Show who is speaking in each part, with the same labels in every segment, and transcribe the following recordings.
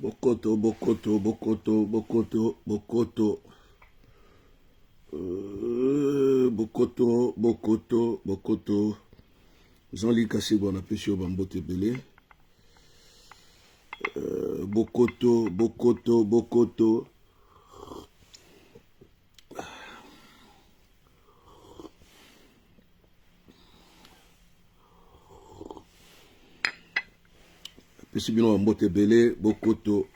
Speaker 1: Bokoto, Bokoto, Bokoto, Bokoto, Bokoto. Bokoto, Bokoto, Bokoto. Jean-Louis Kassebo, on appelle sur Bambote Belé. Bokoto, Bokoto, Bokoto. Pesibino Bambote Belé, Bokoto.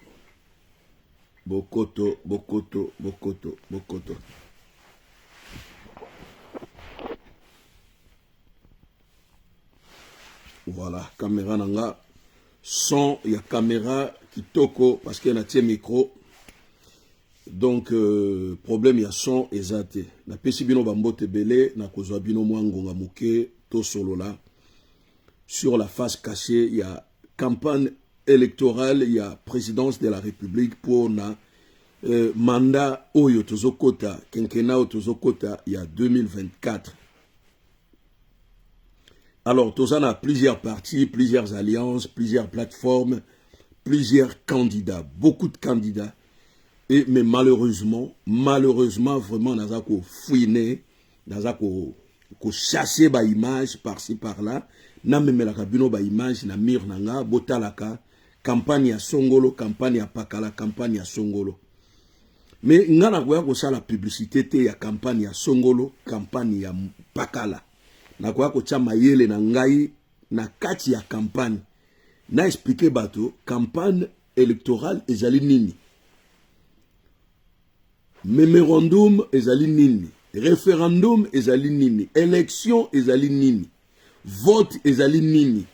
Speaker 1: Bokoto, Bokoto, Bokoto, Bokoto. Voilà, caméra nanga. Son, il y a caméra qui toko parce qu'il y a un micro. Donc, problème, il y a son et zate. Na pesibino Bambote Belé, na kozwabino mwangonga muke, to solo là. Sur la face cachée, il y a campagne électorale, il y a présidence de la République pour na mandat Oyo Tozokota, Kenkena Tozokota, il y a 2024. Alors, Tozan a plusieurs partis, plusieurs alliances, plusieurs plateformes, plusieurs candidats, beaucoup de candidats. Mais malheureusement, vraiment, Nazako fouiné, Nazako chasser ba image par-ci par-là, na même la kabino ba image na mir nanga, botalaka, campagne à Songolo, campagne à Pakala, campagne à Songolo. Mais ngana kwa ko sala publicité te ya campagne à Songolo, campagne à Pakala. Na kwa ko tia mayele na ngai na kati ya campagne. Na expliquer bato campagne électorale ezali nini. Memorandum ezali nini. Référendum ezali nini. Élection ezali nini. Vote ezali nini.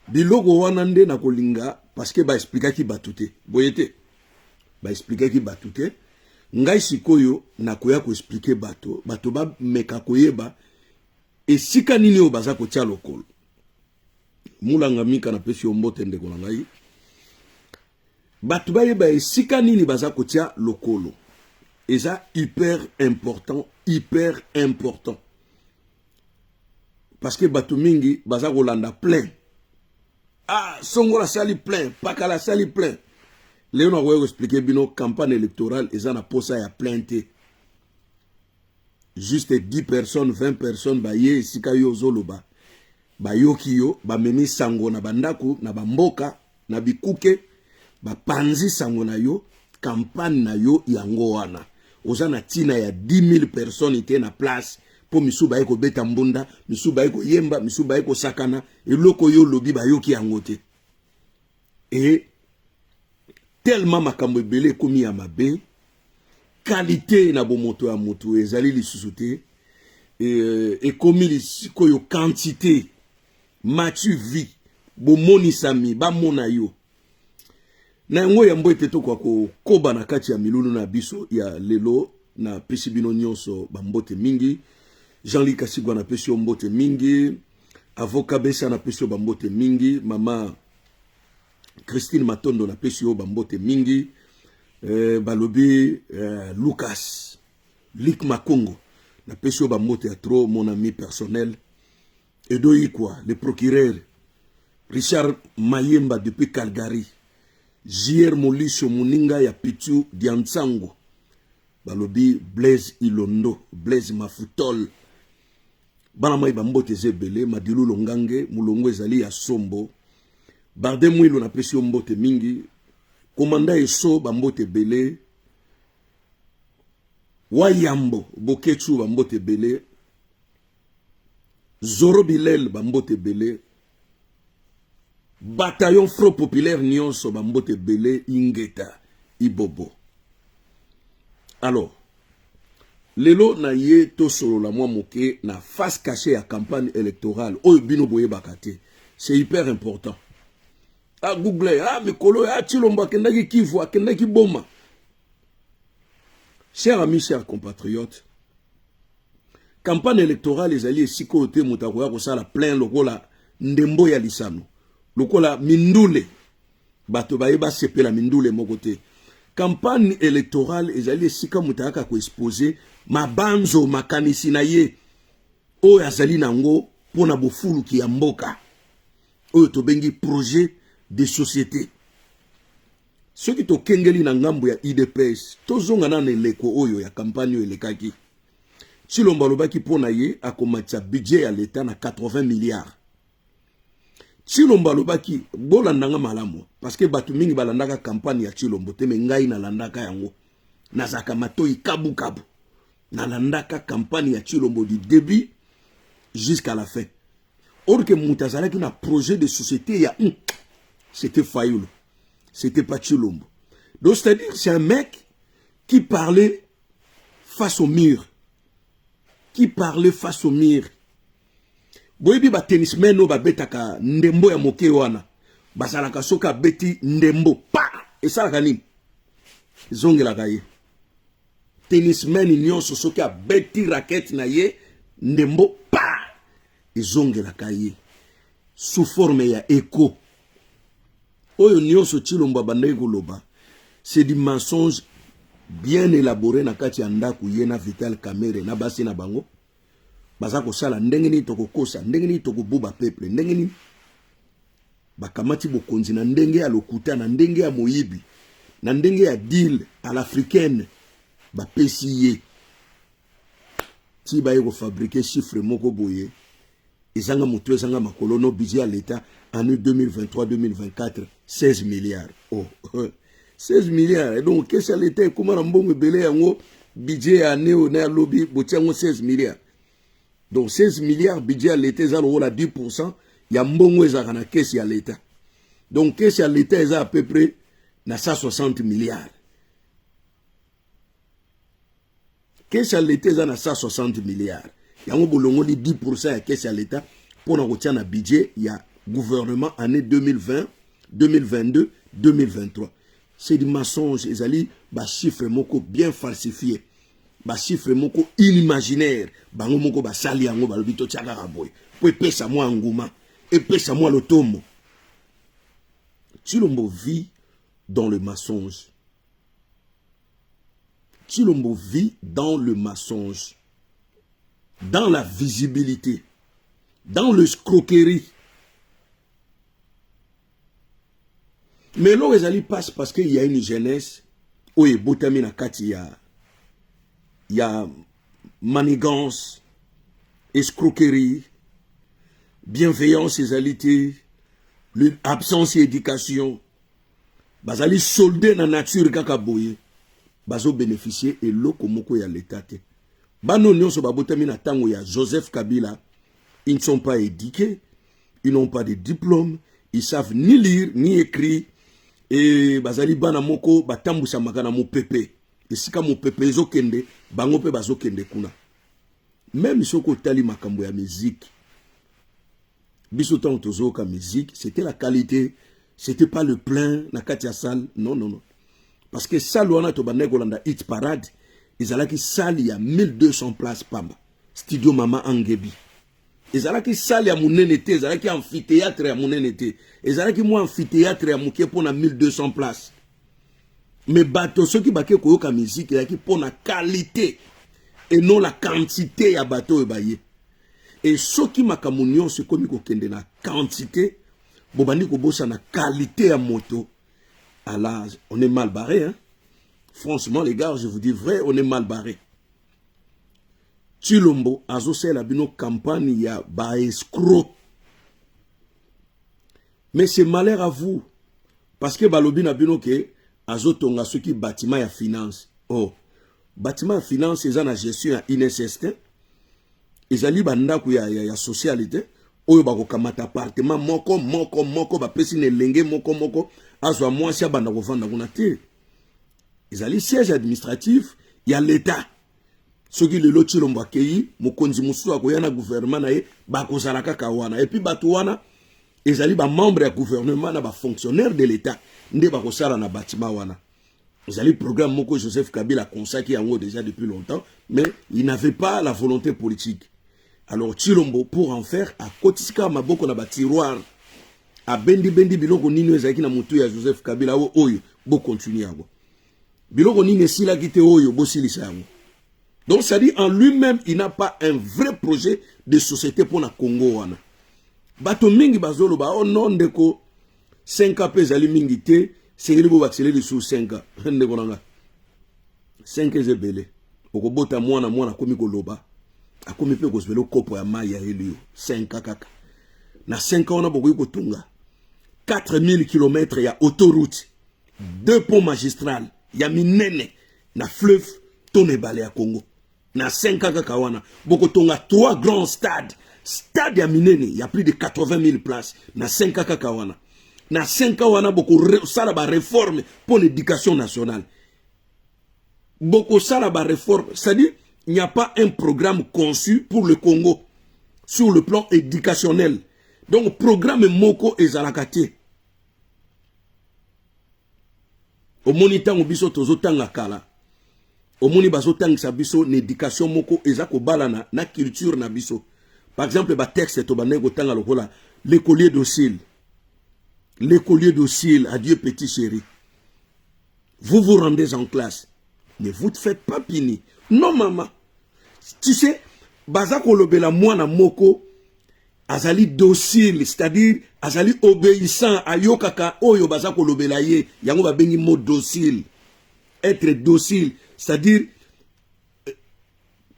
Speaker 1: Biloko wana nde na kolinga parce que ba expliquer ki batute. Boyete. Ba expliquer ki batute. Ngai sikoyo na koya ko expliquer bato. Bato ba meka koyeba esika nini o baza ko tia lokolo. Mulanga mika na pesi ombote ndeko na ngai. Bato ba yeba esika nini baza ko tia lokolo. Eza hyper important, hyper important. Parce que bato mingi baza ko landa plein. Ah, Songola sali plein, Pakala sali plein. Léon a voulu expliquer bino campagne électorale eza na posa ya plainte. Juste 10 personnes, 20 personnes ba ye esika yo zoloba. Ba yoki yo, ba memi sango na bandaku, na bamboka, na bikuke, ba panzi sango na yo, campagne na yo yango wana. Oza na tina ya 10 000 personnes ite na place po misu ba eko beta mbunda, misu ba eko yemba, misu ba eko sakana, eloko yo lobi ba yoki yango te. Et tellement makambo ebele komi ya mabe, qualité na bomoto ya moto ezali lisusu te, et komi lisiko yo quantité, matu vi, bomoni sami, ba mona yo. Na yango ya mbo eteto kwa koba na kati ya milulu na biso ya lelo na pesi bino nyonso bambote mingi. Jean-Louis Kassebo na pesi mbote mingi. Avocat Bessa na pesi bambote mingi. Mama Christine Matondo na pesi bambote mingi. Balobi Lucas Lik Makongo na pesi bambote ya trop, mon ami personnel. Edo Ikwa, le procureur Richard Mayemba depuis Calgary. Jier Molisho Muninga ya Pichu Diansango. Balobi Blaise Ilondo, Blaise Mafutol. Banamai bambote zebele, Madilu Longange, Mulongo ezali ya Sombo. Barde Mwilo na pesi mbote mingi. Komanda eso bambote bele. Wayambo, Bokechu bambote bele. Zoro Bilel bambote bele. Bataillon Front Populaire Nyonso bambote bele Ingeta Ibobo. Alors, lelo na ye to solo la mwa moke na face cachée à campagne électorale. Oyo bino boye bakate. C'est hyper important. Ah Google, ah Mikolo, ah Chilomba kendaki Kivu, kendaki Boma. Chers amis, chers compatriotes, campagne électorale ezali esiko te mutakoya kosala plein lokola ndembo ya lisano. Lokola mindule bato bayeba sepela mindule mokote. Campagne électorale ezali esika mutaka ko exposer mabanzo makanisi na ye oyo azali nango pona bofulu ki ya mboka oyo tobengi projet de société. ceux qui to kengeli na ngambo ya IDPS tozonga na eleko oyo ya campagne oyo elekaki Tshilombo alobaki pona ye akomatisa budget ya l'État na 80 milliards. Tshilombo alobaki bolandanga malamu parce que batu mingi balandaka campagne ya Tshilombo te me ngai nalandaka yango nazaka matoi kabu kabu nalandaka campagne ya Tshilombo du début jusqu'à la fin. Or que Moutazalaki na projet de société ya c'était Fayulu, c'était pas Tshilombo. Donc c'est-à-dire c'est un mec qui parlait face au mur. Qui parlait face au mur. Boyebi ba tennismen no ba betaka ndembo ya moke wana. Basalaka soka beti ndembo pa et ça la nini. Zongela kaye. Tennismen nyonso soka beti raquette na ye ndembo pa et zongela kaye. Sous forme ya écho. Oyo nyonso Tshilombo bandai koloba. C'est du mensonge bien élaboré na kati ya ndaku yena Vital Kamerhe na basi na bango baza ko sala ndenge ni toko kosa ndenge ni toko buba peuple ndenge ni bakamati bokonzi na ndenge ya lokuta na ndenge ya moyibi na ndenge ya deal à l'africaine ba pesiye ti ba yeko fabriquer chiffre moko boye ezanga mutu ezanga makolono budget à l'état en 2023-2024 16 milliards. Oh 16 milliards. Et donc, qu'est-ce que l'État est comme un bon belé en budget à néo na lobby, botiango 16 milliards. Donc 16 milliards budget à l'État, ça le à 10%, il y a un bon na caisse à l'État. Donc, qu'est-ce que l'État est à peu près na 160 milliards. Qu'est-ce que l'État est à 160 milliards. Il y a un bolongo de 10% à caisse à l'État pour nous retirer un budget, il y a gouvernement année 2020, 2022, 2023. C'est du mensonge, ils ba chiffre moko bien falsifié, ba chiffre moko inimaginaire, bango moko ba sali yango ba lobito tchaka raboy. Pour pesa moi nguma, et pesa moi le tomo. Tshilombo vit dans le mensonge. Tshilombo vit dans le mensonge, dans la visibilité, dans l'escroquerie. Mais l'eau ezali passe parce qu'il y a une jeunesse où il y a manigance, escroquerie, bienveillance ezalité, absence d'éducation. Bazali soldé na nature kaka boye. Bazo bénéficier et l'eau komoko ya l'état. Bano nyonso babotami na tango ya Joseph Kabila, ils ne sont pas éduqués, ils n'ont pas de diplôme, ils savent ni lire ni écrire. Et bazali bana moko batambusa makana mo pepe esika mo pepe ezo kende bango pe bazo kende kuna même soko tali makambo ya musique biso tant tozoka musique c'était la qualité c'était pas le plein na kati ya salle non parce que salle wana to bande kolanda hit parade ezalaki salle ya 1200 places pamba studio mama Angebi ezalaki salle ya munene te ezalaki amphithéâtre ya munene te ezalaki mo amphithéâtre ya muke pona 1200 places mais bato ceux qui bake koyoka musique ezalaki pona qualité et non la quantité ya bato ebaye et ceux qui makambo nyonso komi kokende na quantité bobandi kobosa na qualité ya moto alors on est mal barré hein franchement les gars je vous dis vrai on est mal barré. Tshilombo azosela bino campagne ya ba escroc. Mais c'est malheur à vous. Parce que balobi na bino ke azotonga soki bâtiment ya finance. Oh, bâtiment ya finance eza na gestion ya INSS. Ezali bandako ya socialité. Oyo bako kamata appartement moko bapesi ne lenge moko azwa mwasi abanda kovanda kuna te. Ezali siège administratif ya l'État. Ce qui le Tshilombo akei mokonzi musu akoya na gouvernement na ye bakozala kaka wana et puis bato wana ezali ba membre ya gouvernement na ba fonctionnaire de l'État nde bakosala na bâtiment wana ezali programme moko Joseph Kabila consacré yango déjà depuis longtemps mais il n'avait pas la volonté politique. Alors Tshilombo pour en faire a kotisika maboko na ba tiroir a bendi biloko nini ezaki na mutu ya Joseph Kabila oyo bo continuer yango biloko nini sila kite oyo bo silisa yango. Donc, ça dit, en lui-même, il n'a pas un vrai projet de société pour la Congo. Bato mingi bazolo ba, oh non, deko, 5 AP zali mingi te, c'est que vous accélérez sur 5 ans. 5 ans, c'est belé. Au bota mwana komi koloba. A komi pe kosbelo kopo ya mai ya helio. 5 ans kaka. Na 5 ans, on a beaucoup de tunga. 4000 km, il y a autoroute. 2 ponts magistrales. Il y a minene. Na fleuve, tonne balé à Congo. Na 5 ans kaka wana. Beaucoup tunga 3 grands stades. Stade ya minene, il y a plus de 80 000 places. Na 5 ans kaka wana. Na 5 ans wana beaucoup ça ba réforme pour l'éducation nationale. Beaucoup ça la réforme, c'est-à-dire il n'y a pas un programme conçu pour le Congo sur le plan éducationnel. Donc programme moko ezalakate. Au monitant obiso tozotanga kala. Au moni bazotanga sa biso l'éducation moko ezako balana na culture na biso. Par exemple ba texte to banego tanga lokola l'écolier docile. L'écolier docile, adieu petit chéri. Vous vous rendez en classe. Ne vous faites pas pini. Non, maman. Tu sais, Bazako lobela mwana moko, azali docile, c'est-à-dire, azali obéissant, ayokaka, oyo Bazako lobela ye, yango ba bengi mot docile. Être docile, c'est-à-dire,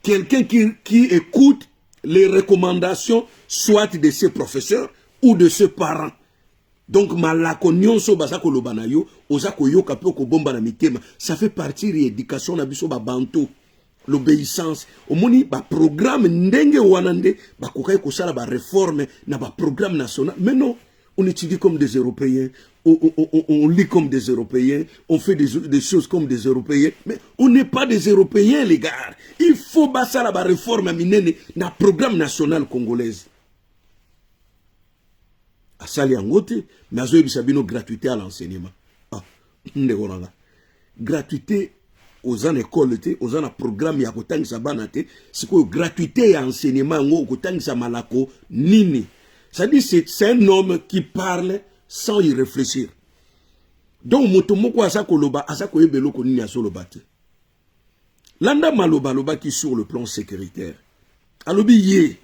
Speaker 1: quelqu'un qui écoute les recommandations, soit de ses professeurs ou de ses parents. Donc, malako nyonso bazako lobana yo, ozako yo kapio ko bomba na mitema, ça fait partie de l'éducation na biso ba banto, l'obéissance. Omoni ba programme ndenge wanande, ba kokai ko sala ba réforme na ba programme national. Mais non, on étudie comme des Européens, on lit comme des Européens, on fait des choses comme des Européens, mais on n'est pas des Européens, les gars. Il faut ba sala ba réforme minene na programme national congolaise. A sali angote, mais a zoé bisabino gratuité à l'enseignement. Ah, ndekoranga. Gratuité aux écoles, aux en programme ya kotang sa banate, c'est quoi gratuité à enseignement ngo kotang sa malako nini. Ça dit c'est un homme qui parle sans y réfléchir. Donc motomoko asako loba asako ebelo ko nini asoloba te. Landa maloba loba qui sur le plan sécuritaire. Alobi ye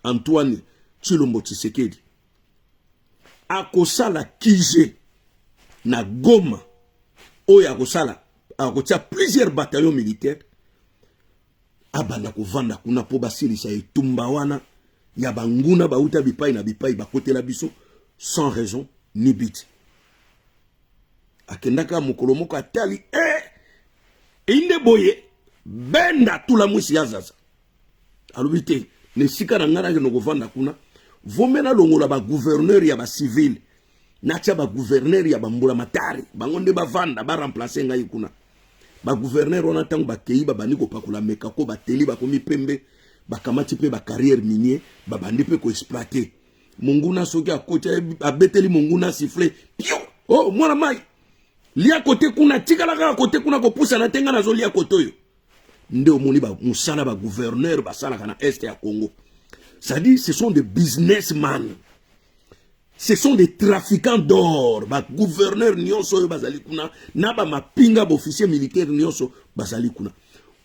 Speaker 1: Antoine Tshilombo Tshisekedi. Akosala kije na Goma oya akosala akotia plusieurs bataillons militaires abanda kovanda kuna po basilisa etumba wana ya banguna bauta bipai na bipai bakotela biso sans raison ni but. Akendaka mokolo moko atali inde boye benda tula mwisi ya zaza alobi te ne sika na ngara ke no kovanda kuna vomena longola ba gouverneur ya ba civil natia ba gouverneur ya ba mbula matari bangonde ba vanda ba remplacer ngai kuna ba gouverneur on attend ba kei ba bani ko pakula meka ko ba teli ba komi pembe ba kamati pe ba carrière minier ba bandi pe ko exploiter monguna soki akoti abeteli monguna siffler pio oh mwana mai lia côté kuna tikala ka côté kuna ko poussa na tenga na zo lia kotoyo nde omoni ba musala ba gouverneur ba sala kana est ya Congo. Ça dit, ce sont des businessmen. Ce sont des trafiquants d'or. Ba gouverneur nyonso bazali kuna, na ba mapinga ba officier militaire nyonso bazali kuna.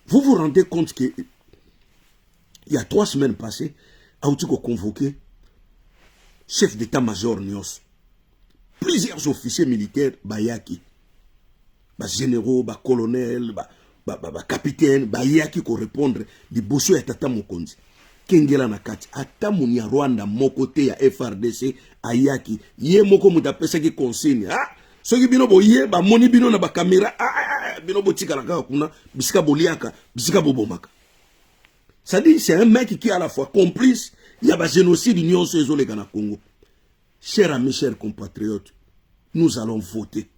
Speaker 1: Vous vous rendez compte que il y a 3 semaines passées, Aoutiko convoqué chef d'état-major nyonso. Plusieurs officiers militaires bayaki. Ba généraux, ba colonels, ba capitaine, bayaki ko répondre di bosso ya tata mokonzi. Kengela na kati ata muni ya Rwanda moko te ya FRDC ayaki ye moko mutapesa ki consigne soki bino boye ba moni bino na ba caméra bino botika la kaka kuna bisika boliaka bisika bobomaka. Ça dit c'est un mec qui est à la fois complice il y a ba génocide union sezole kana Congo. Chers amis, chers compatriotes, nous allons voter.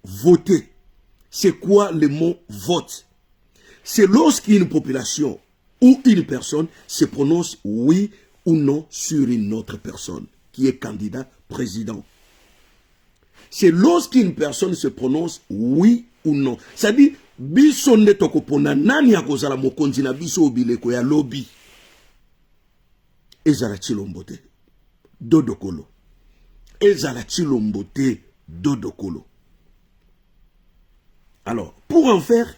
Speaker 1: Voter. C'est quoi le mot vote? C'est lorsqu'une population ou une personne se prononce oui ou non sur une autre personne qui est candidat président. C'est lorsqu'une personne se prononce oui ou non. C'est-à-dire, biso nde tokopona nani akozala mokonzi na biso obileko ya lobby. Ezala Tshilombo te, Dodokolo. Ezala Tshilombo te, Dodokolo. Alors, pour en faire,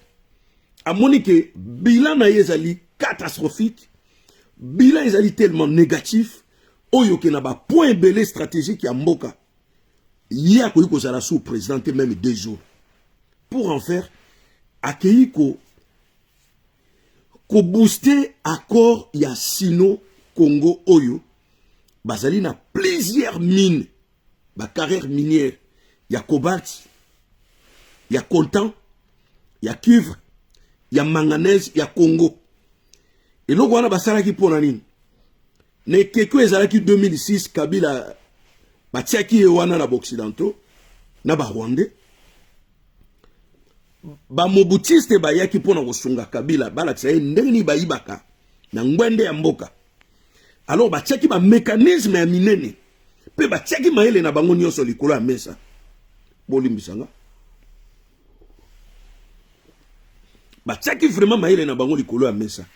Speaker 1: à Monique, bilan na ezali catastrophique, bilan est tellement négatif, oyo ke na ba point belé stratégique ya mboka. y a koyi kozala sous présidente même 2 jours pour en faire accueilli ko booster accord ya sino Congo oyo bazali na plusieurs mines ba carrière minière ya cobalt ya coltan ya cuivre ya manganèse ya Congo eloko wana basalaki mpona nini ne keko ezalaki 2006 Kabila batiaki ye wana na baoccidentaux na barwandais bamobutiste bayaki mpona kosunga Kabila balakisa ye ndenge nini bayibaka na ngwende ya mboka alors batiaki bamécanisme ya minene mpe batiaki mayele na bango nyonso likolo ya mesa bolimbisanga batiaki vraiment mayele na bango likolo ya mesa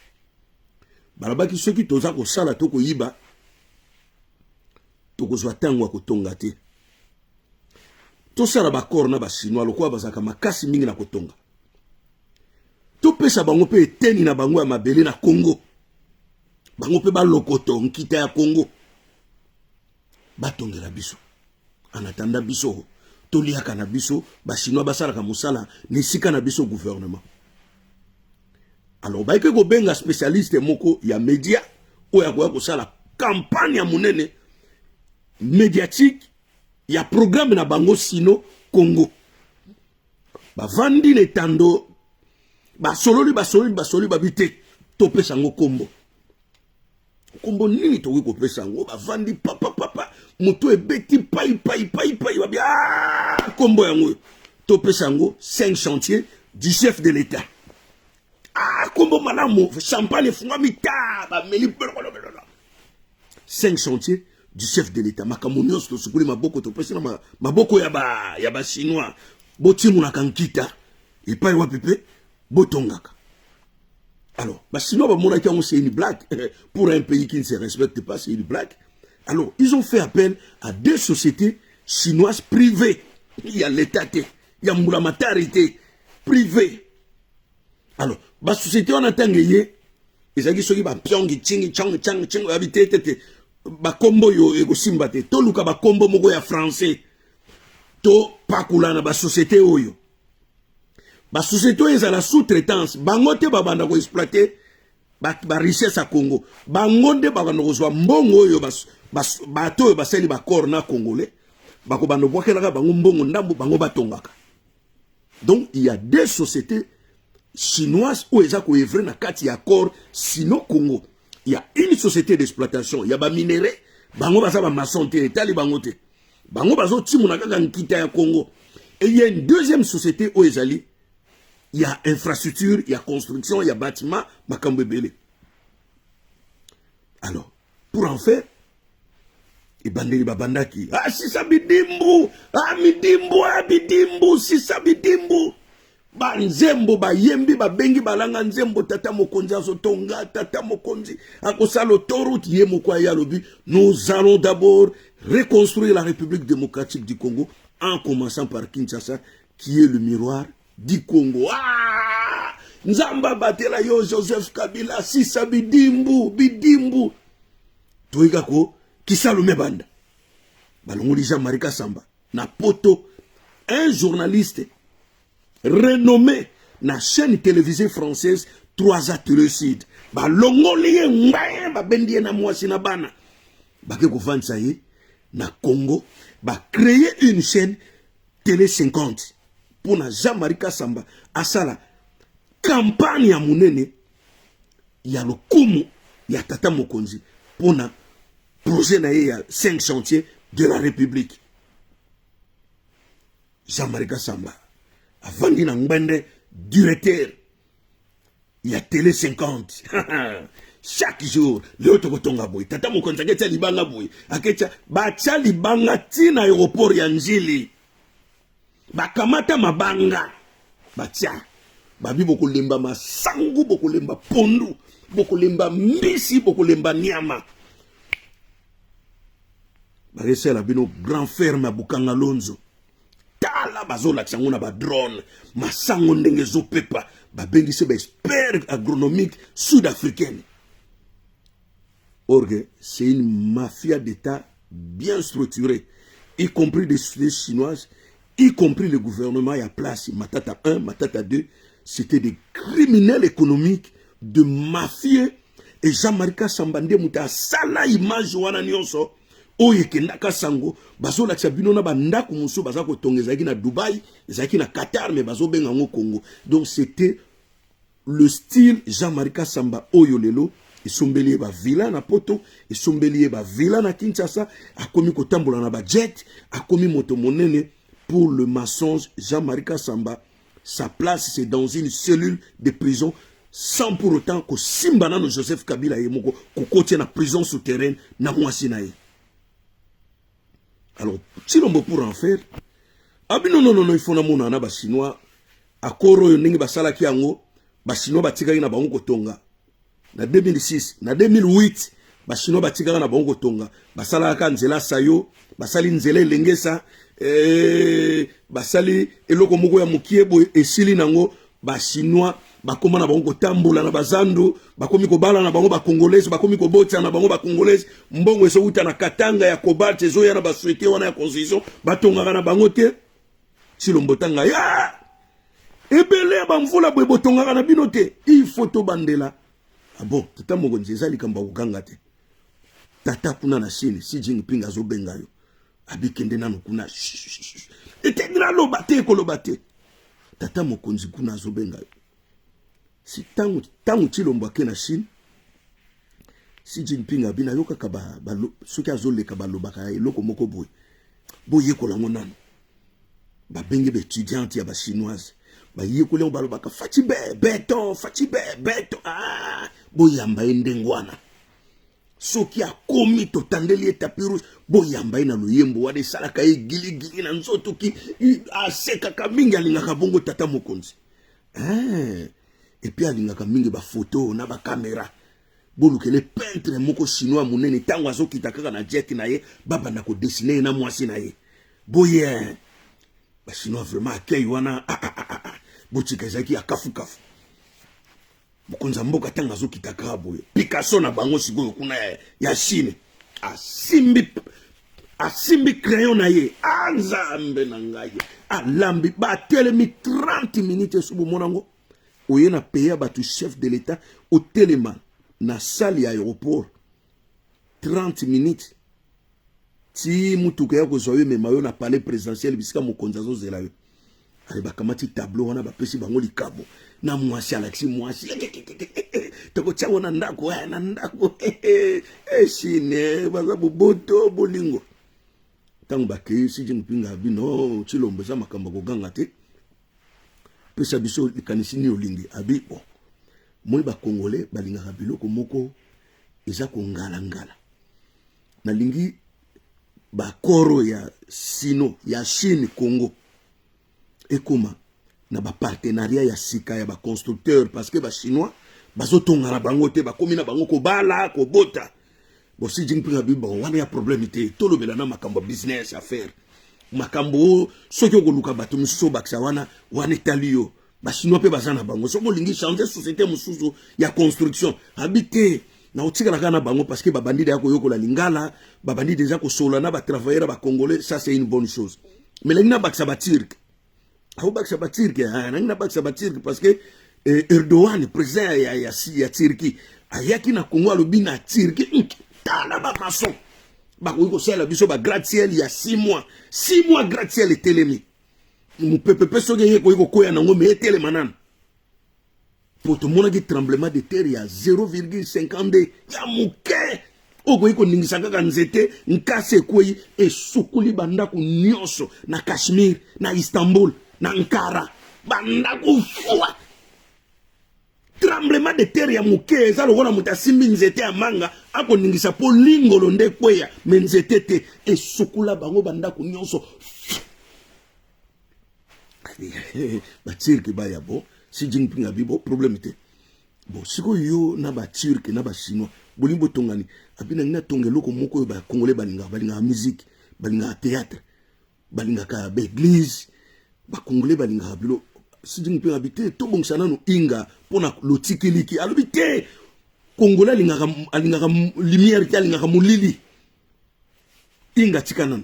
Speaker 1: balabaki soki toza kosala to koyiba tokozwa ntango ya kotonga te tosala bakor na basinois lokola bazalaka makasi mingi na kotonga topesa bango mpe eteni na bango ya mabele na Congo bango mpe balokoto nkita ya Congo batongela biso anatanda biso toliaka na biso basinois basalaka mosala nisika na biso gouvernement. Alors baike ko benga spécialiste moko ya média ou ya ko sala campagne ya monene médiatique ya programme na bango sino Congo ba vandi le tando ba sololi babite topesa ngo kombo nini to ko pesa ngo ba vandi papa moto ebeti pai babia kombo yango topesa ngo 5 chantiers du chef de l'État. Kombo malamu champagne fungami ta ba meli 5 chantiers du chef de l'État makamonios to sukuli maboko to pesa na maboko ya ba chinois botimu na kankita et pas wa pepe botongaka. Alors ba chinois ba mona ki c'est une blague pour un pays qui ne se respecte pas, c'est une blague. Alors ils ont fait appel à 2 sociétés chinoises privées. Il y a l'État, il y a Moulamatari privé. Alors ba société on attend yé ezaki soki ba pyongi chingi chang habité tete ba kombo yo ego simbate to luka ba kombo moko ya français to pakula na ba société oyo ba société ezala sous-traitance bango te ba banda ko exploiter ba richesse à Congo bango nde ba banda ko zwa mbongo oyo ba to ba seli ba corps na congolais ba ko banda bwakela bango mbongo ndambo bango batongaka. Donc il y a 2 sociétés chinoise ou ezako evre na kati ya accord sino Congo. Il y a une société d'exploitation, il y a ba minerais, bango baza ba maçon te tali bango te. Bango bazo timu na kaka nkita ya Congo. Et il y a une deuxième société au ezali, il y a infrastructure, il y a construction, il y a bâtiment, makambo ebele. Alors, pour en faire ibandeli babandaki, sisa bidimbu, bidimbu, sisa bidimbu. Ba nzembo ba yembi ba bengi balanga nzembo tata mokonzi azotonga tata mokonzi akosala autoroute ye moko ya lobi. Nous allons d'abord reconstruire la République démocratique du Congo en commençant par Kinshasa qui est le miroir du Congo. Nzamba batela yo Joseph Kabila sisa bidimbu toika ko kisalume banda balongoli Jean-Marie Kasamba na poto un journaliste renommé na chaîne télévisée française 3 ateliers sud ba longoli mbaye ba bendi na mwasi na bana ba ke ko vansa ye na Congo ba créer une chaîne télé 50 pour na Jean-Marie Kasamba asala campagne ya munene ya lokumu ya tata mokonzi pour na projet na ye ya 5 chantiers de la République. Jean-Marie Kasamba avant d'y n'embêter directeur il y a télé 50 chaque jour le autre kotonga boy tata mokonza kecha libanga boy akecha ba cha libanga tina aéroport ya Njili bakamata mabanga bacha babi bokolemba masangu bokolemba pondu bokolemba mbisi bokolemba nyama baresela bino grand ferme à Bukanga Lonzo tala bazola tsango na ba drone masango ndenge zo pepa ba bengise ba expert agronomique sud-africaine. Orgue, c'est une mafia d'État bien structurée y compris des sociétés chinoises, y compris le gouvernement à place, Matata 1, Matata 2, c'était des criminels économiques, de mafieux, et Jean-Marie Sambande Mouta, sala image wana nyonso, oye kendaka sango, bazo la tchabino na bandako muso, baza ko tongezaki na Dubaï, ezaki na Qatar, mais bazo bengango Congo. Donc c'était le style Jean-Marie Samba Oyolelo, et sombelier ba villa na poto, et sombelier ba villa na Kinshasa, a commis ko tambola na ba jet, a commis moto monene. Pour le mensonge, Jean-Marie Samba, sa place c'est dans une cellule de prison, sans pour autant que Simbana no Joseph Kabila yemoko ko tient la prison souterraine na mwasi na ye. Alors, si l'on pour en faire, non, il faut na mona na ba chinois akoro yo ndenge basala ki yango, ba chinois batikaki na bango kotonga. Na 2006, na 2008, ba chinois batikaka na bango kotonga, basala ka nzela sayo, basali nzela lengesa, basali eloko moko ya mukie boy esili nango, ba chinois bakoma na bango kotambola na bazando, bakomi kobala na bango ba congolais, bakomi kobotsa na bango ba congolais, mbongo eso uta na katanga ya kobalt ezo ya na ba souhaité wana ya constitution, batongaka na bango te. Si lombotanga ya ebele ba mvula boy botongaka na bino te, il faut to bandela. Ah bon, tata mokonzi ezali kamba kuganga te. Tata kuna na Chine, Xi Jinping azobenga yo. Abikende nanu kuna. Etendra lobate ko lobate. Tata mokonzi kuna azobenga yo. Si tangu chilombo ke na Chine, Xi Jinping abina yoka kaba soki azoleka balobaka eloko moko boy. Boye ko lango nanu. Ba bengi be étudiante ya ba chinoise. Ba yekole on balobaka fatibe beton ah boyamba endengwana. Soki akomi to tandeli etapiru boyamba ina luyembo wade salaka gili na nzoto ki aseka kamingi alingaka bongo tata mokonzi. Et puis alingaka mingi ba photo na ba caméra. Bolukele peintre moko chinois munene tango azokita kaka na jet na ye baba na ko dessiner na mwasi na ye. Boye ba chinois vraiment accueil wana botika ezaki ya kafu. Bukonza mboka tanga zokita kabo Picasso na bango sikoyo kuna ya Chine asimbi crayon na ye anzambe na ngai alambi ba telemi 30 minutes subu monango oye na payer batu chef de l'état au téléman na salle ya aéroport 30 minutes ti mutuka ya kozoyo me mayo na palais présidentiel bisika mokonza zo zela yo ale bakamati tableau wana bapesi bango likabo na mwasi Alexis mwasi toko chawo na ndako Chine baza boboto bolingo tango bakei Xi Jinping abino chilombo za makambo koganga te pesa biso likanisi ni olingi abi bon moi ba congolais balinga biloko moko eza ko ngala na lingi ba koro ya sino ya Chine Congo ekoma na ba partenariat ya sika ya ba constructeur parce que ba chinois bazotonga na bango te bakomi na bango ko bala ko bota bo Xi Jinping abi bon wana ya problème te tolobela na makambo business affaire makambo soki ko luka bato mususu baksa wana talio ba chinois pe bazana bango soko lingi changer société mususu ya construction habité na otika na bango parce que babandi ya ko yokola lingala babandi déjà ko sola na ba travailleurs ba congolais ça c'est une bonne chose mais lengi na baksa batirk parce que Erdogan président ya Turquie ayaki na Congo alobi na Turquie tala ba maçon ba ko sala biso ba gratte-ciel ya 6 mois gratte-ciel etelemi mu pepe so ngeye ko koya nango me etelema nan pour tout monde qui tremblement de terre ya 0,52 ya muke ogo ko ningisa kaka nzete nkase koyi esukuli bandako nyonso na Kashmir na Istanbul na Ankara bandako fwa tremblement de terre ya muke eza lokona muta simbi nzete ya manga ako ningisa po lingolo nde kweya me nzete te esukula bango bandako nyonso ba Turki ba ya bo Xi Jinping abibo problème te bon siko yo na ba Turki na ba chinois bolimbo tongani abina ngina tongeloko moko ba congolais balinga musique balinga théâtre balinga ka ba église ba congolais balinga bilo Xi Jinping habité to bongsana no inga pona lotikiliki alobité congolais alinga lumière ki alinga mulili inga tikanan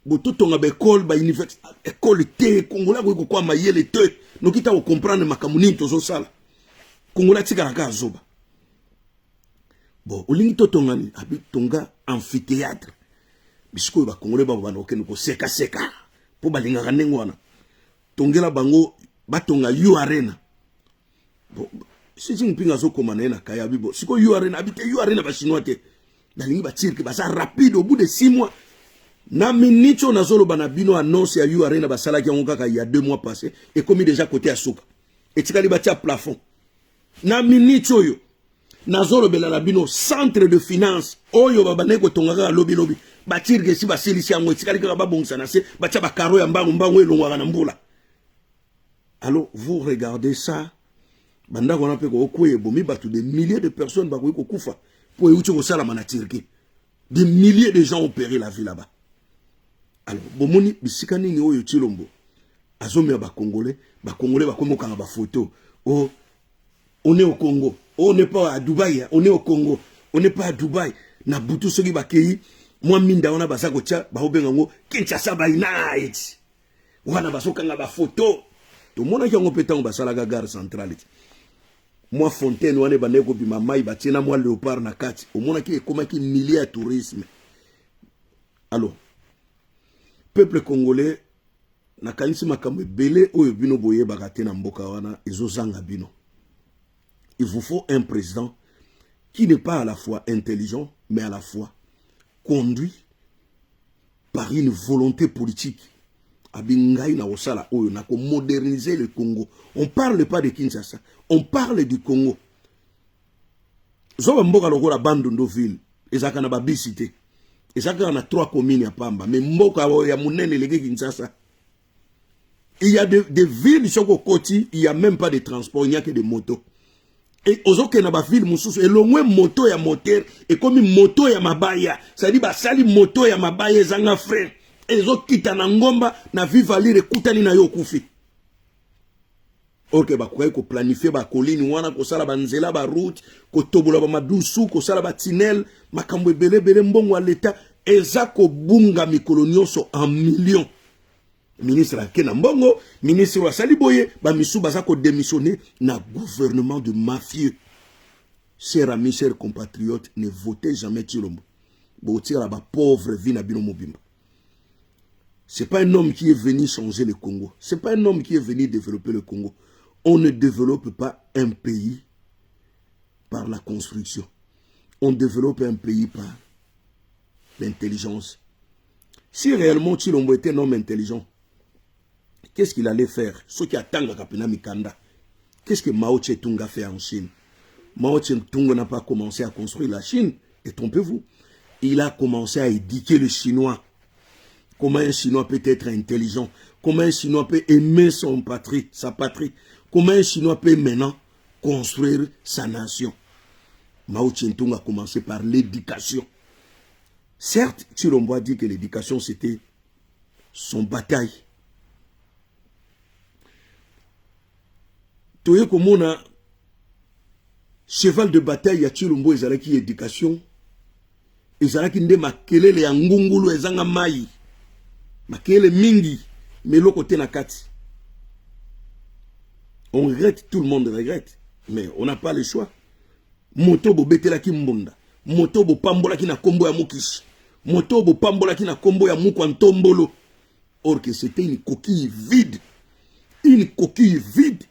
Speaker 1: boto tonga ba école ba université école te Congolais ko kwa mayele te nokita ko comprendre makamuni to zo sala Congolais tika ka zoba bon olingi to tonga ni abi tonga amphithéâtre bisiko ba Congolais ba bana okene ko seka seka po balinga kanengo wana tongela bango batonga yu arena bon si mpinga zo komana na kaya bibo siko yu arena habite yu arena ba chinois te dalingi ba tirke ba ça rapide au bout de 6 mois na minicho na zolo bana bino annonce ya yu arena ba salaki yango kaka il y a 2 mois passés et commis déjà côté à souka et tikali ba tia plafond na minicho yo na zolo bela na bino centre de finance oyo ba baneko tonga lobi lobi ba tirke si ba silisi yango tikali ka ba bongisa na se ba tia ba karo ya mbangu elongwa na mbula. Alors vous regardez ça banda kona pe ko koye bomi batu des milliers de personnes ba ko kufa pour euti ko sala mana tirke des milliers de gens ont péri la vie là-bas. Alors bomoni bisikani ni oyo Tshilombo azomia ba congolais bakomokanga ba photo oh on est au Congo, oh, on n'est pas à Dubaï, on est au Congo, on n'est pas à Dubaï na butu soki bakei moi minda ona basako tia ba obengango Kinshasa ba night wana basokanga ba photo to mona ki ngo petango basala ga gare centrale moi fontaine wane bandeko bima mai batina moi léopard na kati o mona ki ekoma ki milliers de tourisme. Alors peuple congolais na kanisi makambo belé oyo bino boye bakate na mboka wana ezozanga bino. Il vous faut un président qui n'est pas à la fois intelligent mais à la fois conduit par une volonté politique. Abingai na osala oyo na ko moderniser le Congo. On parle pas de Kinshasa, on parle du Congo. Zoba mboka lokola Bandundu ville, ezaka na babisité. Ezaka na 3 communes ya Pamba, mais mboka ya munene lege Kinshasa. Il y a des villes sur Koti, il y a même pas de transport, il n'y a que des motos. Et ozoke na ba ville mususu elongwe moto ya moteur et comme moto ya mabaya, ça dit ba sali moto ya mabaya zanga frère. Ezo kita na ngomba na vivalire kutani na yo kufi. Ok ba ko planifier ba colline wana ko sala ba nzela ba route ko tobola ba madusu ko sala ba tunnel makambo ebele mbongo wa l'État eza ko bunga mikolo nyonso en millions. Ministre Akena Mbongo, ministre wa Saliboye, ba misu baza ko démissionner na gouvernement de mafieux. Chers amis, chers compatriotes, ne votez jamais Tshilombo. Botir la ba pauvre vie na bino mobimba. C'est pas un homme qui est venu changer le Congo. C'est pas un homme qui est venu développer le Congo. On ne développe pas un pays par la construction. On développe un pays par l'intelligence. Si réellement Tshilombo était un homme intelligent, qu'est-ce qu'il allait faire? Ce qui attend la Kapina Mikanda. Qu'est-ce que Mao Tse-tung a fait en Chine? Mao Tse-tung n'a pas commencé à construire la Chine. Et trompez-vous. Il a commencé à éduquer les Chinois. Comment un Chinois peut être intelligent? Comment un Chinois peut aimer sa patrie? Comment un Chinois peut maintenant construire sa nation? Mao Tse-tung a commencé par l'éducation. Certes, Tshilombo a dit que l'éducation c'était son bataille. Toye komona cheval de bataille ya Tshilombo ezalaki éducation. Ezalaki nde makelele ya ngungulu ezanga mai. Makelele mingi meloko te na kati. On regrette, tout le monde regrette, mais on n'a pas le choix. Moto bo betelaki mbonda. Moto bo pambola ki na kombo ya Mukishi. Moto bo pambola ki na kombo ya Mukwantombolo. Or que c'était une coquille vide. Une coquille vide.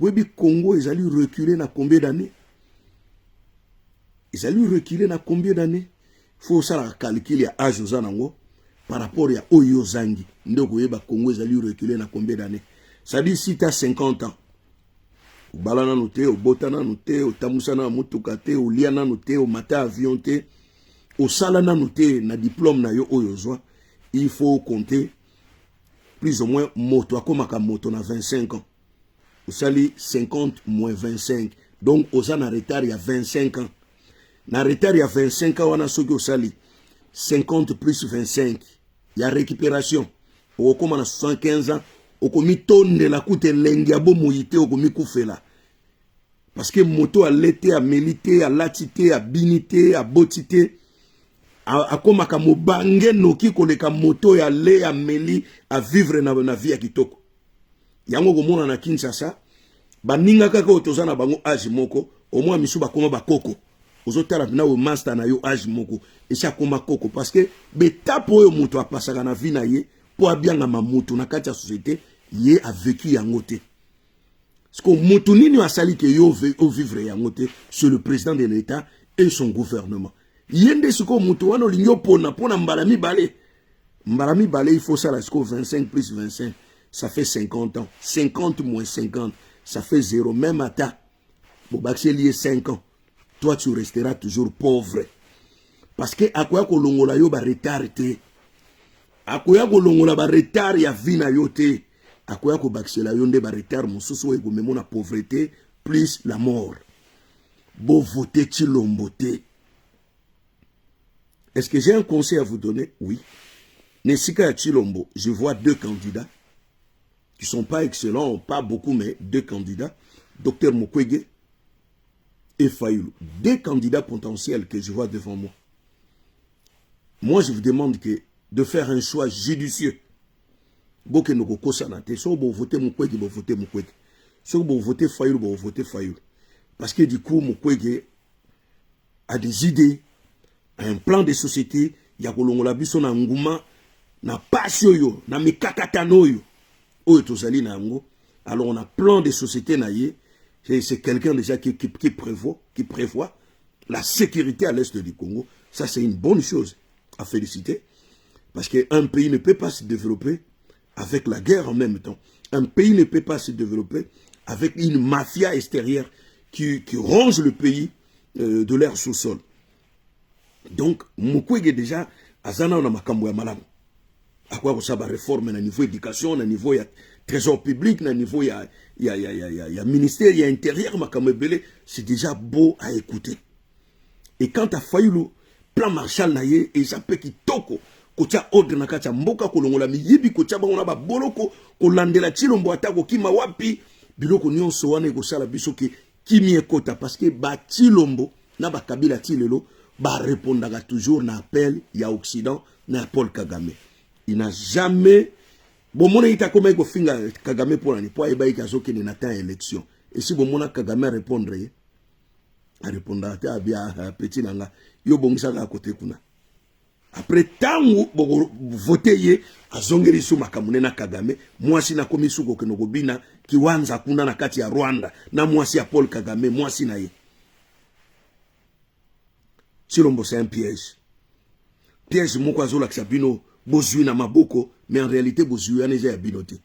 Speaker 1: Webi Congo, ils allaient reculer na combien d'années? Ils allaient reculer na combien d'années? Faut ça calculer à âge aux anango par rapport à Oyo Zangi. Ndoko yeba Congo, ils allaient reculer na combien d'années? Ça dit si tu as 50 ans. Au balana noté, au botana noté, au tamusana motukate, au liana noté, au mata avion te, au salana noté, na diplôme na yo oyozwa, il faut compter plus ou moins moto, comme à moto na 25 ans. Au sali 50 moins 25. Donc, aux en retard, il y a 25 ans. Na retard, il y a 25 ans, on a ce au sali 50 plus 25. Il y a récupération. Au comme on a 75 ans, au commis tonne de la coûte l'engiabo mouillité, au commis koufela. Parce que moto a l'été, a mélité, a latité, a binité, a botité, akomaka mobange noki koleka moto ya le ya meli a vivre na vie ya kitoko. Yango komona na Kinshasa baninga kaka otoza na bango age moko au moins misu bakoma bakoko. Ozotala na we master na yo age moko esa koma koko parce que betapo oyo moto apasaka na vie na ye po abianga mamutu na kati ya société ye a vécu yango te. Parce que moto nini asali ke yo vivre yango te, c'est le président de l'État et son gouvernement. Yende siko moto wana linyo pona mbalami balé. Mbalami balé il faut ça là 25 plus 25 ça fait 50 ans. 50 moins 50 ça fait 0 même à ta. Bon baxé lié 5 ans. Toi tu resteras toujours pauvre. Parce que akoya ko longola yo ba retard te. Akoya ko longola ba retard ya vie na yo te. Akoya ko baxela yo nde ba retard mususu e ko memona pauvreté plus la mort. Bo voter Tshilombo te. Est-ce que j'ai un conseil à vous donner? Oui. Nesika et Tshilombo, je vois 2 candidats qui ne sont pas excellents, pas beaucoup, mais 2 candidats. Dr Mukwege et Fayulu. 2 candidats potentiels que je vois devant moi. Moi, je vous demande de faire un choix judicieux. Boke no koko sanate. So vous votez Mukwege, vous votez Mukwege. So vous votez Fayulu, vous votez Fayulu. Parce que du coup, Mukwege a des idées, a un plan de société. Il y a kolongola biso na nguma, na passion yo, na mikakatano yo. Oyo tozali na ngo. Alors on a plan de société na ye. C'est quelqu'un déjà qui prévoit la sécurité à l'est du Congo. Ça, c'est une bonne chose à féliciter. Parce qu'un pays ne peut pas se développer avec la guerre en même temps. Un pays ne peut pas se développer avec une mafia extérieure qui ronge le pays de l'air sous-sol. Donc, Mukwege déjà, azana on a makambo ya malamu. À quoi ça va réformer na niveau éducation, na niveau ya trésor public, na niveau ya ministère, ya intérieur, makambo belé, c'est déjà beau à écouter. Et quand à Fayulu, plan Marshall na ye, et ça peut qui toko, kocha ordre na kacha mboka kolongola miyibi kocha bango ba boloko kolandela Tshilombo atako kima wapi biloko nyonso wana ko sala biso ki kimi ekota parce que ba Tshilombo na ba kabila tilelo ba répondaka toujours na appel ya Occident na Paul Kagame. Il n'a jamais bon mon ita comme ko finga Kagame pour ani po eba ikazoke ni nata élection. Et si bon mona Kagame répondre a répondre à bien petit nanga yo bongisa ka côté kuna. Après tangu voter ye azongeri sou makamune na Kagame mwasi na komisu ko kenoko bina kiwanza kuna na kati ya Rwanda na mwasi ya Paul Kagame mwasi na ye. Tshilombo c'est un piège. Piège moko azola kisabino bozui na maboko mais en réalité bozui ane ya binote.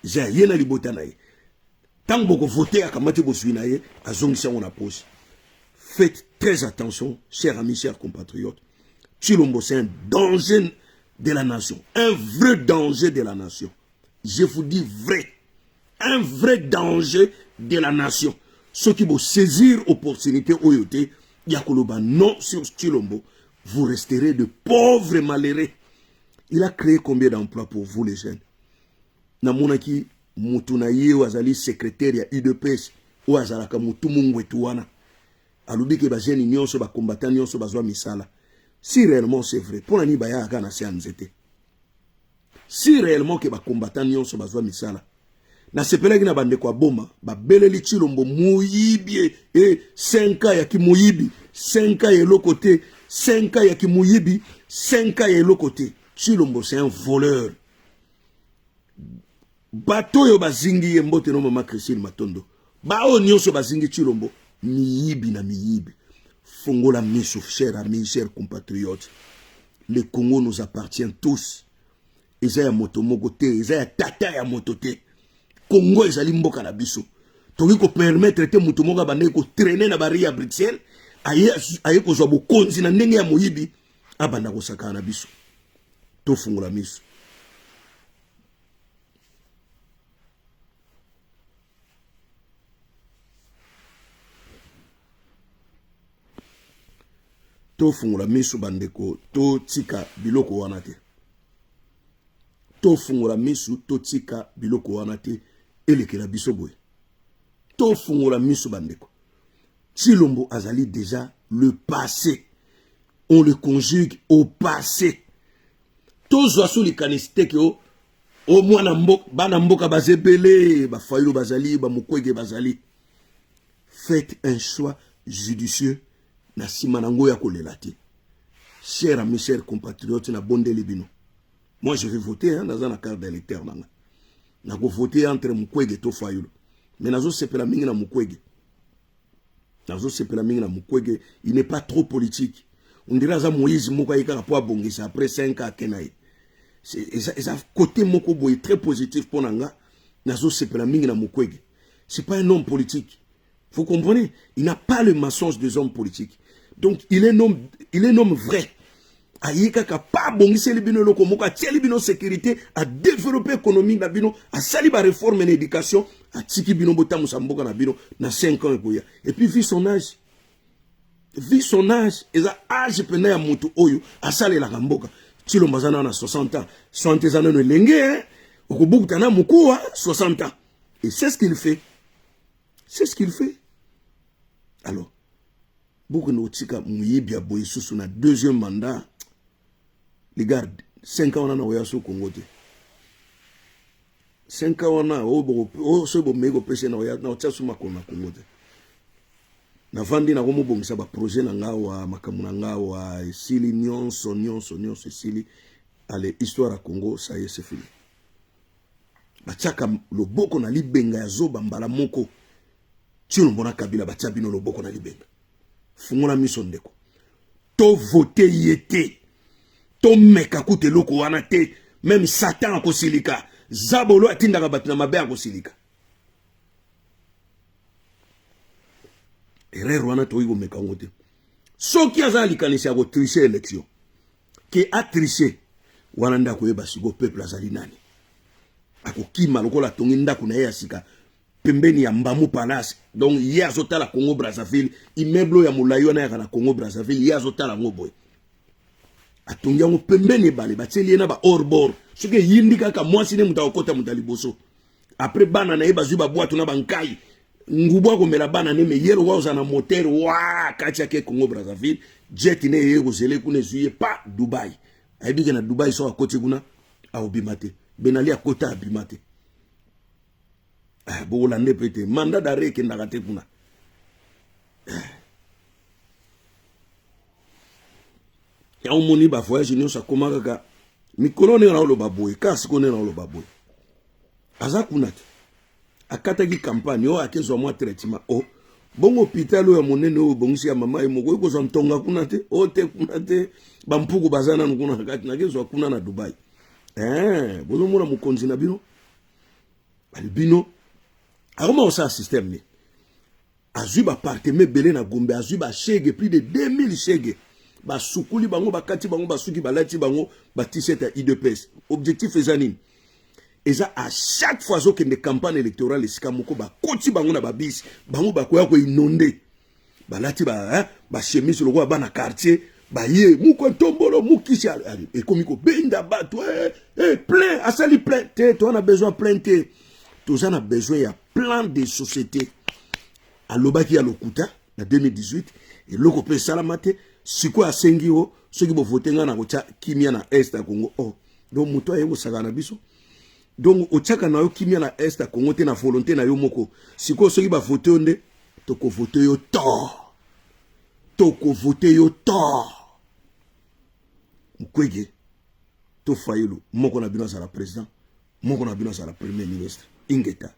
Speaker 1: Ja yena libota na ye. Tango boko voter akamati bozui na ye azongisa on a pose. Faites très attention, chers amis, chers compatriotes. Tshilombo, c'est un danger de la nation. Un vrai danger de la nation. Je vous dis vrai. Un vrai danger de la nation. Ceux qui vont saisir l'opportunité oyote, yakoloba non sur Tshilombo, vous resterez de pauvres malheureux. Il a créé combien d'emplois pour vous les jeunes? Namonaki mutunaye wazali secrétaire ya UDPS ou azalaka mutumungu etuwana. Alubi ke ba jeunes nyonso ba combattants nyonso bazwa misala. Si réellement c'est vrai, pour l'année baya aga na sianzete. Si réellement que ba combattant nyonso bazwa misala. Na sepelaki na bande kwa boma, ba beleli Tshilombo muyibi et 5 ans ya ki muyibi, 5 ans ya l'autre côté, 5 ans ya ki muyibi, 5 ans ya l'autre côté. Tshilombo c'est un voleur. Bato yo bazingi ye mbote no mama Christine Matondo. Ba o nyonso bazingi Tshilombo, miyibi na miyibi. Fongola miso, chers amis, chers compatriotes. Le Congo nous appartient tous. Eza ya moto mogote, eza ya tata ya motote. Congo ezali mboka na biso. Toki ko permettre te moto moga bande ko traîner na bari ya Bruxelles, aye ko zwa bokonzi na ndenge ya moyibi, abanda ko saka na biso. To fongola miso. To fungula misu bandeko to tika biloko wana te. To fungula misu to tika biloko wana te elekela biso boye. To fungula misu bandeko. Tshilombo azali déjà le passé. on le conjugue au passé. Tous sous les canistes que au moins bana mboka bazebele ba fayulu bazali ba mukwege bazali. Faites un choix judicieux na simanango ya kolelati. Chers amis, chers compatriotes, na bonde libino. Moi je vais voter hein, dans la carte d'électeur nanga. Na go voter entre mukwege to fayulu. Mais nazo sepela mingi na mukwege. Nazo sepela mingi na mukwege, il n'est pas trop politique. On dirait ça Moïse moko yika po abongisa après 5 ans kenaï. C'est un côté moko boy très positif pour nanga. Nazo sepela mingi na mukwege. C'est pas un homme politique. Vous comprenez? Il n'a pas le mensonge des hommes politiques. Donc il est un homme vrai. Ayika ka pas bongisa libino loko moko a libino sécurité, à développer l'économie na bino, à sali ba réforme en éducation, à tiki bino bota musamboka na bino na 5 ans ekoya. Et puis vu son âge. Vu son âge, et ça âge pena ya mutu oyo a sali la gamboka. Tilo mbazana na 60 ans. 60 ans no lenge hein. Okobuku tana mukuwa 60 ans. Et c'est ce qu'il fait. C'est ce qu'il fait. Alors, beaucoup de tika muyibi a boy sous na deuxième mandat. Les gars, 5 ans on a oya au Congo. 5 ans on a o so bo mego pese na oya na otya suma kona Congo. Na vandi na komo bongisa ba projet na ngawa makamu na ngawa esili nyonso esili ale histoire à Congo ça y est c'est fini. Bachaka loboko na libenga ya zoba mbala moko. Tino mbona Kabila batia bino loboko na libenga. Fungona miso ndeko. To voter yete. To meka kute loko wana te. Même Satan akosilika. Zabolo atindaka batu na mabe akosilika. Erreur wana to yigo meka ngote. Soki azali kanisi ako tricher élection. Ke a tricher. Wana ndako yeba sigo peuple azali nani. Ako kima lokola tongi ndako na ye sika. Pembeni ya Mbamu Palace. Donc hier azotala Congo Brazzaville, immeuble ya mulayo na ya na Congo Brazzaville, hier azotala ngoboy. Atongi yango pembeni bale bateli na ba hors bord. Soki yindika ka mwasi ne muta okota mutaliboso. Après bana na yeba zuba boîte na bankai. Ngubwa ko mela bana ne me yero wa uzana moteur wa katia ke Congo Brazzaville, jet ne yego zele kune zuye pa Dubai. Ayibike na Dubai so akoti kuna a obimate. Benali akota abimate. Bo lande pete mandat d'arrêt ke ndakate kuna. Ya omoni ba voyage nyo sa komaka ka mikolo ne na lo baboy kasi ko ne na lo baboy. Aza kuna te. Akata ki campagne o akezo mwa traitement o bongo hôpital ya monene o bongisi ya mama imoko ko zo mtonga kuna te o te kuna te bampuku bazana nkuna kati na kezo kuna na Dubai. Bozo mona mukonzi na bino. Albino Aroma osa système ni. Azui ba parteme belé na Gombe, azui ba chege plus de 2000 chege. Ba sukuli bango ba kati bango ba suki ba lati bango ba t-shirt à IDPS. Objectif ezanine. Eza à chaque fois zo kende campagne électorale esika moko ba koti bango na ba bis, bango ba koya ko inondé. Ba lati ba ba chemise lokwa ba na quartier, ba ye muko tombolo mukisi et komiko benda ba toi plein, asali plein, toi on a besoin plein te. Tous on a besoin il y a plein de sociétés. À l'obaki à l'okuta en 2018 et loko pe salamate siko a sengio ceux qui vont voter na kocha kimia na est à Congo. Oh donc muto ayo sagana biso. Donc ochaka na yo kimia na est à Congo te na volonté na yo moko. Siko ceux qui va voter onde toko voter yo tort. Toko voter yo tort. Mkwege to fayelo moko na bino za la président, moko na bino za la premier ministre. Ingeta.